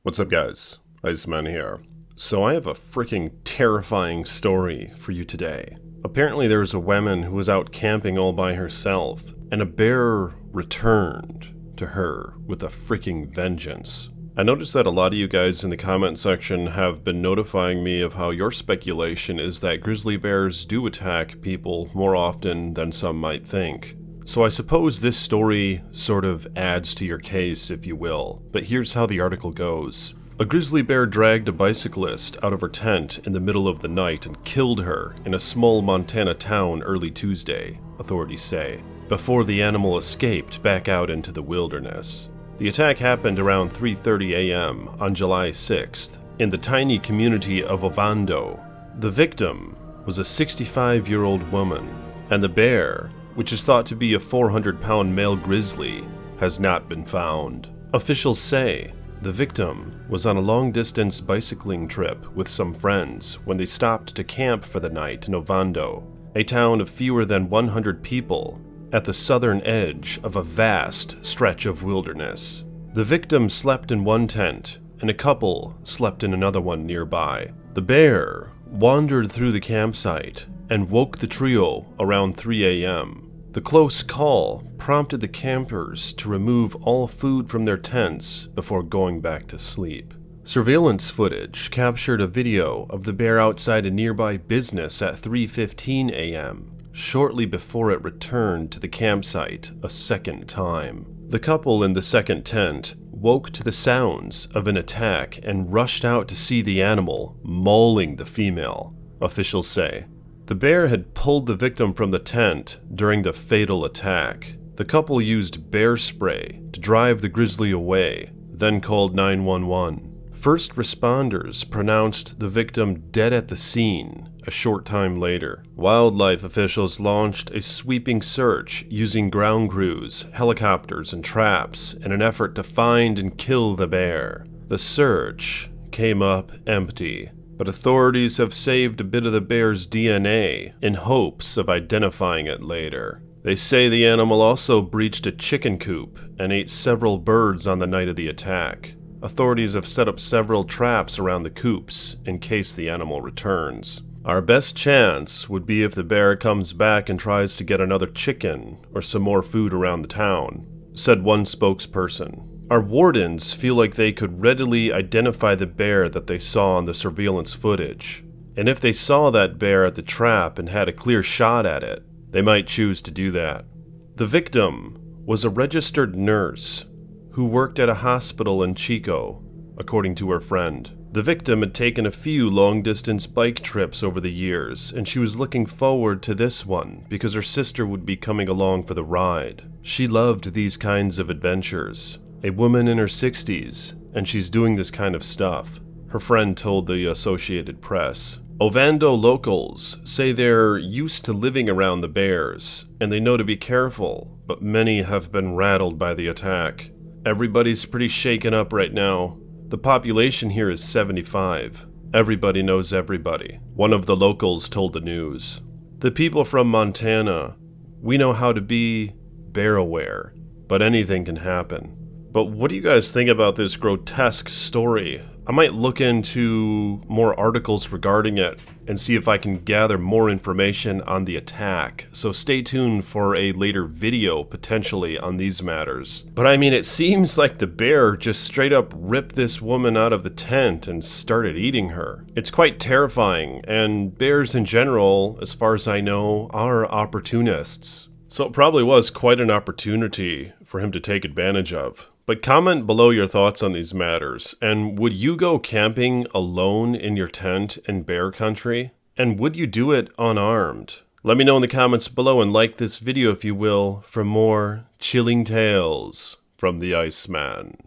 What's up, guys? Iceman here. So I have a freaking terrifying story for you today. Apparently there's a woman who was out camping all by herself, and a bear returned to her with a freaking vengeance. I noticed that a lot of you guys in the comment section have been notifying me of how your speculation is that grizzly bears do attack people more often than some might think. So I suppose this story sort of adds to your case, if you will, but here's how the article goes. A grizzly bear dragged a bicyclist out of her tent in the middle of the night and killed her in a small Montana town early Tuesday, authorities say, before the animal escaped back out into the wilderness. The attack happened around 3:30 a.m. on July 6th in the tiny community of Ovando. The victim was a 65-year-old woman, and the bear, which is thought to be a 400-pound male grizzly, has not been found. Officials say the victim was on a long-distance bicycling trip with some friends when they stopped to camp for the night in Ovando, a town of fewer than 100 people at the southern edge of a vast stretch of wilderness. The victim slept in one tent, and a couple slept in another one nearby. The bear wandered through the campsite and woke the trio around 3 a.m. The close call prompted the campers to remove all food from their tents before going back to sleep. Surveillance footage captured a video of the bear outside a nearby business at 3:15 a.m., shortly before it returned to the campsite a second time. The couple in the second tent woke to the sounds of an attack and rushed out to see the animal mauling the female, officials say. The bear had pulled the victim from the tent during the fatal attack. The couple used bear spray to drive the grizzly away, then called 911. First responders pronounced the victim dead at the scene a short time later. Wildlife officials launched a sweeping search using ground crews, helicopters, and traps in an effort to find and kill the bear. The search came up empty, but authorities have saved a bit of the bear's DNA in hopes of identifying it later. They say the animal also breached a chicken coop and ate several birds on the night of the attack. Authorities have set up several traps around the coops in case the animal returns. Our best chance would be if the bear comes back and tries to get another chicken or some more food around the town, said one spokesperson. Our wardens feel like they could readily identify the bear that they saw on the surveillance footage, and if they saw that bear at the trap and had a clear shot at it, they might choose to do that. The victim was a registered nurse who worked at a hospital in Chico, according to her friend. The victim had taken a few long-distance bike trips over the years, and she was looking forward to this one because her sister would be coming along for the ride. She loved these kinds of adventures. A woman in her 60s, and she's doing this kind of stuff, her friend told the Associated Press. Ovando locals say they're used to living around the bears, and they know to be careful, but many have been rattled by the attack. Everybody's pretty shaken up right now. The population here is 75. Everybody knows everybody, one of the locals told the news. The people from Montana, we know how to be bear aware, but anything can happen. But what do you guys think about this grotesque story? I might look into more articles regarding it and see if I can gather more information on the attack, so stay tuned for a later video potentially on these matters. But I mean, it seems like the bear just straight up ripped this woman out of the tent and started eating her. It's quite terrifying, and bears in general, as far as I know, are opportunists. So it probably was quite an opportunity for him to take advantage of. But comment below your thoughts on these matters, and would you go camping alone in your tent in bear country? And would you do it unarmed? Let me know in the comments below and like this video if you will for more chilling tales from the Iceman.